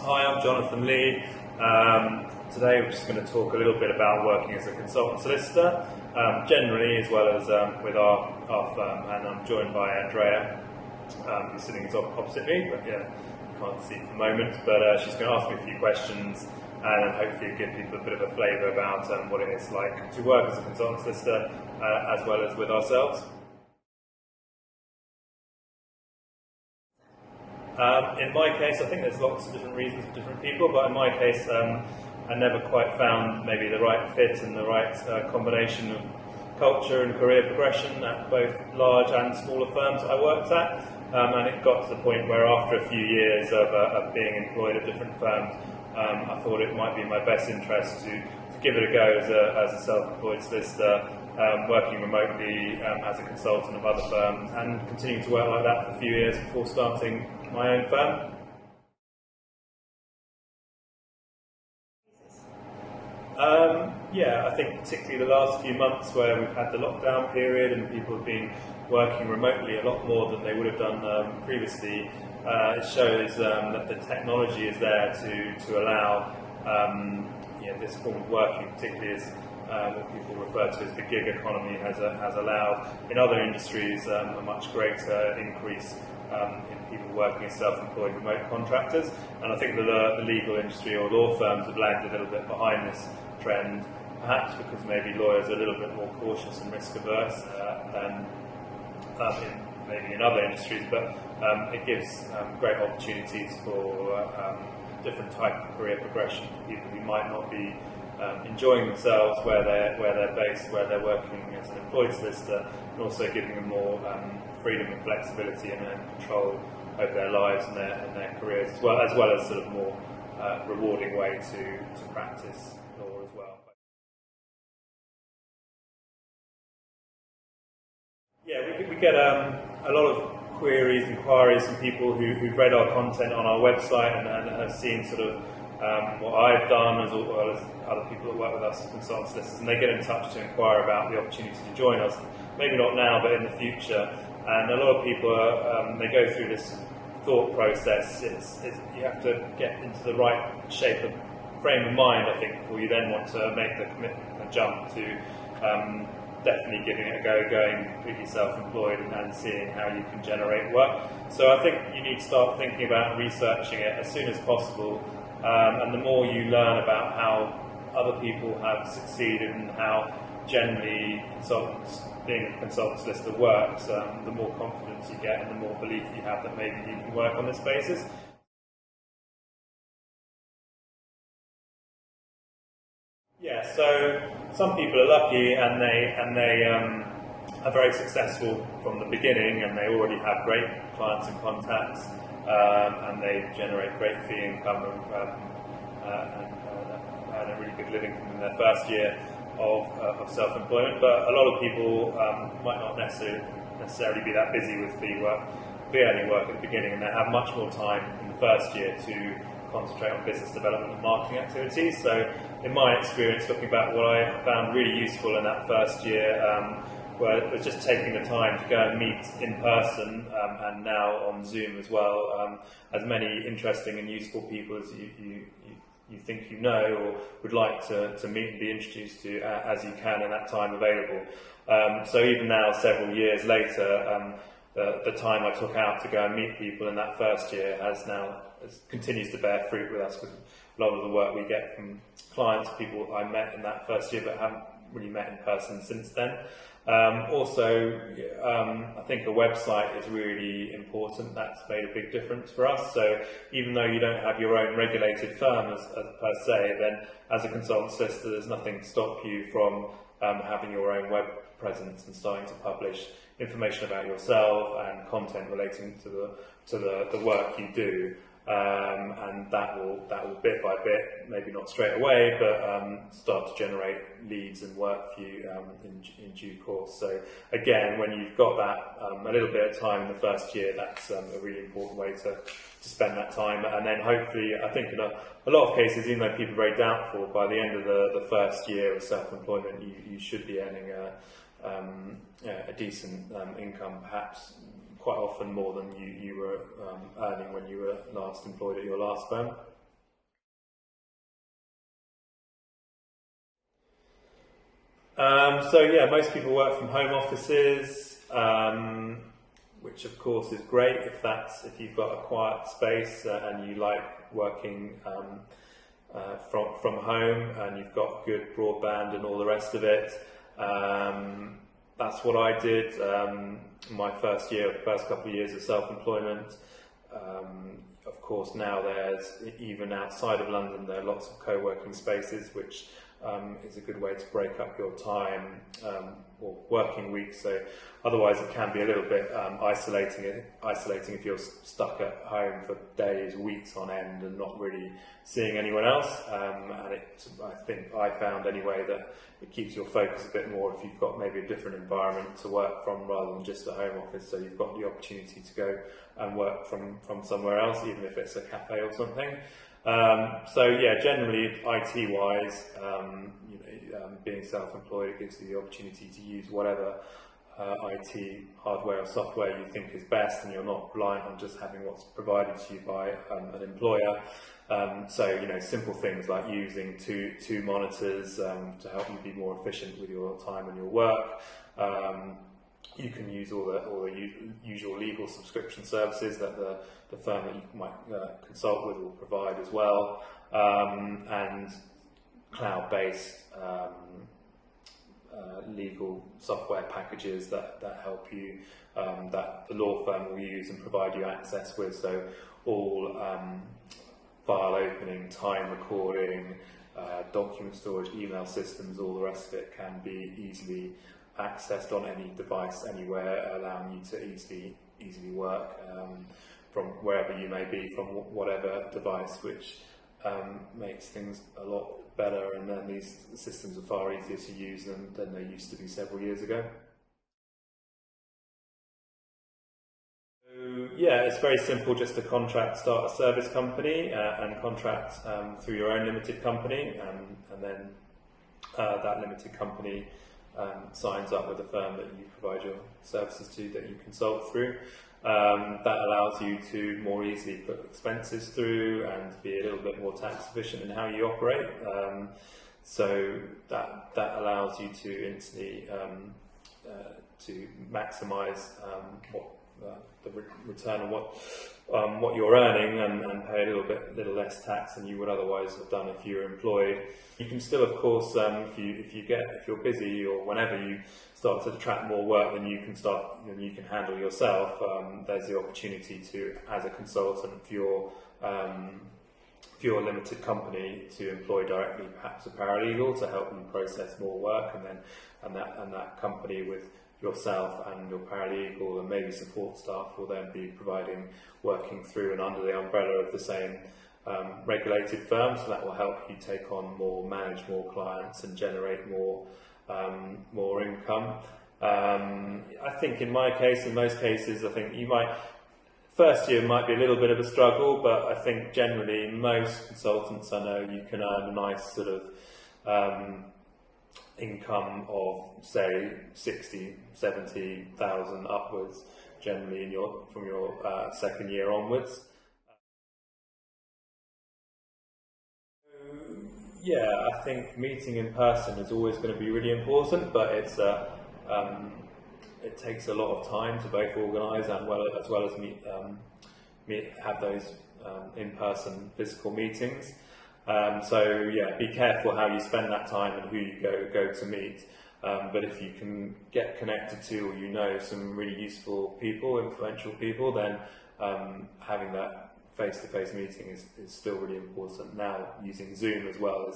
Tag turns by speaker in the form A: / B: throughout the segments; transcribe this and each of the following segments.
A: Hi, I'm Jonathan Lee. Today we're just going to talk a little bit about working as a consultant solicitor, generally, as well as with our firm. And I'm joined by Andrea, who's sitting opposite me, but yeah, you can't see for the moment. But she's going to ask me a few questions and hopefully give people a bit of a flavour about what it is like to work as a consultant solicitor, as well as with ourselves. In my case, I think there's lots of different reasons for different people, but in my case, I never quite found maybe the right fit and the right combination of culture and career progression at both large and smaller firms I worked at. And it got to the point where after a few years of being employed at different firms, I thought it might be in my best interest to give it a go as a self-employed solicitor, working remotely as a consultant of other firms, and continuing to work like that for a few years before starting my own firm. Yeah, I think particularly the last few months where we've had the lockdown period and people have been working remotely a lot more than they would have done previously, it shows that the technology is there to allow this form of working, particularly as what people refer to as the gig economy has allowed in other industries a much greater increase in people working as self-employed remote contractors. And I think that the legal industry or law firms have lagged a little bit behind this trend, perhaps because maybe lawyers are a little bit more cautious and risk averse than maybe in other industries, but it gives great opportunities for different type of career progression for people who might not be enjoying themselves where they're based, where they're working as an employed solicitor, and also giving them more freedom and flexibility and control over their lives and their careers, as well as sort of more rewarding way to practice law as well. Yeah, we get a lot of inquiries from people who've read our content on our website and have seen sort of what I've done, as well as other people that work with us as consultant solicitors, and they get in touch to inquire about the opportunity to join us, maybe not now but in the future. And a lot of people they go through this thought process. You have to get into the right shape of frame of mind, I think, before you then want to make the commitment and jump to definitely giving it a go, going completely self-employed and seeing how you can generate work. So I think you need to start thinking about researching it as soon as possible, and the more you learn about how other people have succeeded and how generally being a consultant solicitor works, the more confidence you get and the more belief you have that maybe you can work on this basis. Yeah, so some people are lucky and they are very successful from the beginning, and they already have great clients and contacts, and they generate great fee income and a really good living from their first year of self-employment. But a lot of people might not necessarily be that busy with fee earning work at the beginning, and they have much more time in the first year to concentrate on business development and marketing activities. So in my experience, looking back, what I found really useful in that first year was just taking the time to go and meet in person, and now on Zoom as well, as many interesting and useful people as you think you know or would like to meet and be introduced to as you can in that time available. So even now, several years later, the time I took out to go and meet people in that first year continues to bear fruit with us, because a lot of the work we get from clients, people I met in that first year but haven't really met in person since then. Also, I think a website is really important. That's made a big difference for us. So even though you don't have your own regulated firm as per se, then as a consultant solicitor, there's nothing to stop you from having your own web presence and starting to publish information about yourself and content relating to the work you do. And that will bit by bit, maybe not straight away, but start to generate leads and work for you in due course. So again, when you've got that a little bit of time in the first year, that's a really important way to spend that time. And then hopefully, I think in a lot of cases, even though people are very doubtful, by the end of the first year of self-employment, you should be earning a decent income, perhaps quite often more than you were earning when you were last employed at your last firm. So yeah, most people work from home offices, which of course is great if you've got a quiet space and you like working from home and you've got good broadband and all the rest of it. That's what I did my first couple of years of self-employment. Of course, now even outside of London, there are lots of co-working spaces, which is a good way to break up your time or working weeks. So otherwise it can be a little bit isolating if you're stuck at home for days, weeks on end and not really seeing anyone else. And I think I found anyway that it keeps your focus a bit more if you've got maybe a different environment to work from rather than just a home office. So you've got the opportunity to go and work from somewhere else, even if it's a cafe or something. So yeah, generally IT-wise, being self-employed, it gives you the opportunity to use whatever IT hardware or software you think is best, and you're not reliant on just having what's provided to you by an employer. So simple things like using two monitors to help you be more efficient with your time and your work. You can use all the usual legal subscription services that the firm that you might consult with will provide as well, and cloud-based legal software packages that help you, that the law firm will use and provide you access with. So all file opening, time recording, document storage, email systems, all the rest of it can be easily accessed on any device anywhere, allowing you to easily work from wherever you may be, from whatever device, which makes things a lot better, and then these systems are far easier to use than they used to be several years ago. So, yeah, it's very simple just to start a service company and contract through your own limited company, and then that limited company signs up with a firm that you provide your services to, that you consult through. That allows you to more easily put expenses through and be a little bit more tax efficient in how you operate. So that allows you to instantly to maximise the return on what you're earning and pay a little less tax than you would otherwise have done if you were employed. You can still, of course, if you're busy or whenever you start to attract more work than you can handle yourself, there's the opportunity to, as a consultant for your limited company, to employ directly perhaps a paralegal to help you process more work, and that company with yourself and your paralegal and maybe support staff will then be working through and under the umbrella of the same regulated firm, so that will help you take on manage more clients and generate more income. I think in my case, in most cases, I think first year might be a little bit of a struggle, but I think generally most consultants I know you can earn a nice sort of income of say 60,000-70,000 upwards generally from your second year onwards. Yeah, I think meeting in person is always going to be really important, but it takes a lot of time to both organise and as well as have those in-person physical meetings. So yeah, be careful how you spend that time and who you go to meet. But if you can get connected to, or some really useful people, influential people, then having that face-to-face meeting is still really important. Now, using Zoom as well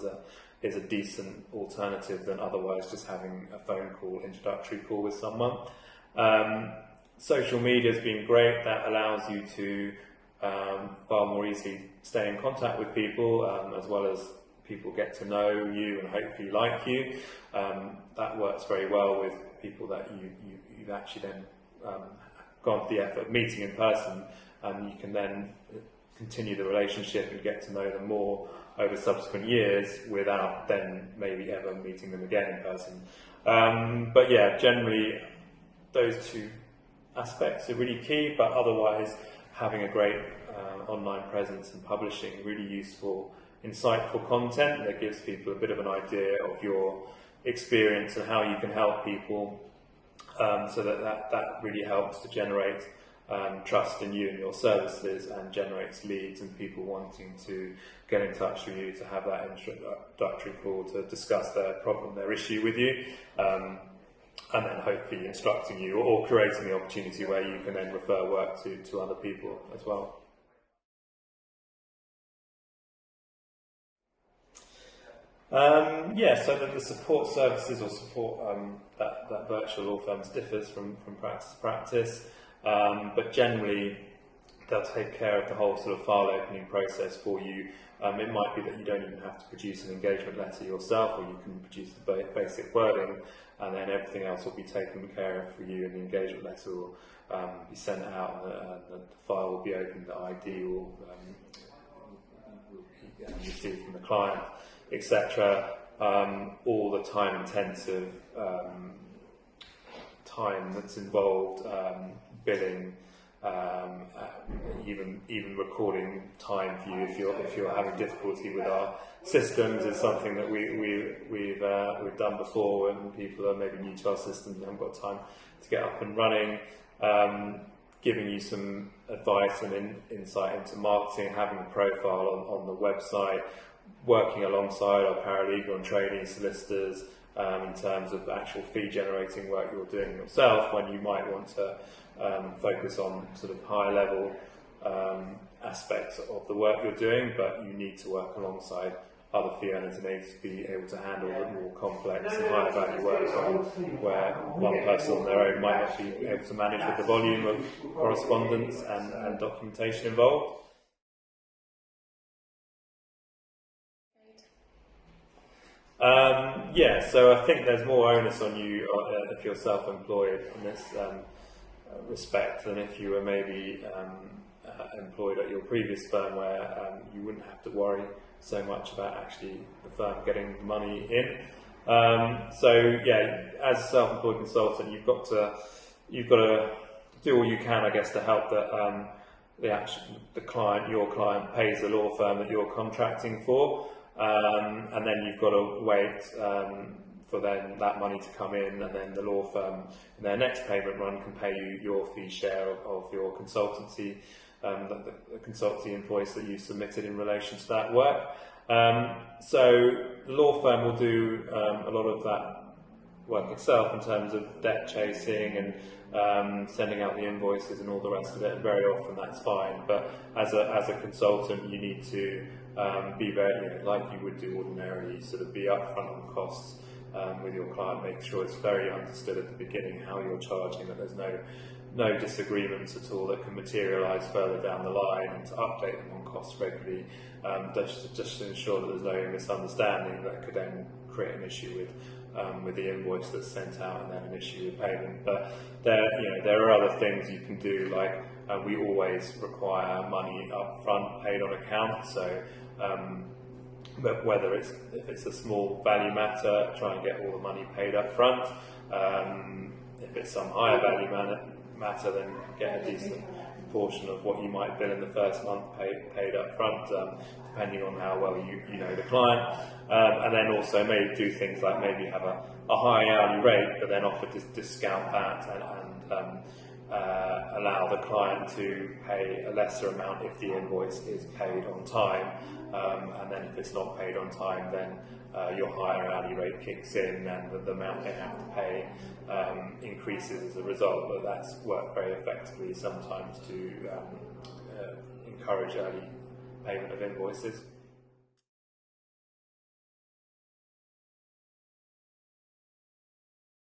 A: is a decent alternative than otherwise just having a phone call, introductory call with someone. Social media has been great. That allows you to far more easily stay in contact with people, as well as people get to know you and hopefully like you. That works very well with people that you've actually then gone to the effort of meeting in person, and you can then continue the relationship and get to know them more over subsequent years without then maybe ever meeting them again in person. But yeah, generally those two aspects are really key, but otherwise having a great online presence and publishing really useful, insightful content that gives people a bit of an idea of your experience and how you can help people, so that really helps to generate trust in you and your services, and generates leads and people wanting to get in touch with you to have that introductory call to discuss their problem, their issue with you, and then hopefully instructing you or creating the opportunity where you can then refer work to other people as well. So the support services or support that virtual law firms differs from practice to practice, but generally they'll take care of the whole sort of file opening process for you. It might be that you don't even have to produce an engagement letter yourself, or you can produce the basic wording, and then everything else will be taken care of for you, and the engagement letter will be sent out, and the file will be opened, the ID will be received from the client, etc. All the time-intensive time that's involved, billing, even recording time for you if you're having difficulty with our systems is something that we've done before when people are maybe new to our systems and haven't got time to get up and running. Giving you some advice and insight into marketing, having a profile on the website, working alongside our paralegal and trainee solicitors in terms of actual fee generating work you're doing yourself, when you might want to focus on sort of higher level aspects of the work you're doing, but you need to work alongside other fee earners and aides to be able to handle the more complex and higher value work where one person on their own might not be able to manage with the volume of correspondence and documentation involved. So I think there's more onus on you if you're self-employed in this respect than if you were maybe employed at your previous firm, where you wouldn't have to worry so much about actually the firm getting the money in. As a self-employed consultant, you've got to do all you can, I guess, to help that your client pays the law firm that you're contracting for. And then you've got to wait for then that money to come in, and then the law firm in their next payment run can pay you your fee share of your consultancy, the consultancy invoice that you submitted in relation to that work. So the law firm will do a lot of that work itself in terms of debt chasing and sending out the invoices and all the rest of it, and very often that's fine. But as a consultant, you need to be very, like you would do ordinarily, sort of be upfront on costs with your client, make sure it's very understood at the beginning how you're charging, that there's no disagreements at all that can materialise further down the line, and to update them on costs regularly, just to ensure that there's no misunderstanding that could then create an issue with the invoice that's sent out, and then an issue with payment. But there are other things you can do, like we always require money up front paid on account. So but if it's a small value matter, try and get all the money paid up front. If it's some higher value matter, then get a decent portion of what you might bill in the first month paid up front, depending on how well you know the client. And then also maybe do things like maybe have a high hourly rate, but then offer to discount that and allow the client to pay a lesser amount if the invoice is paid on time. And then if it's not paid on time, then your higher hourly rate kicks in, and the amount they have to pay increases as a result. But that's worked very effectively sometimes to encourage early payment of invoices.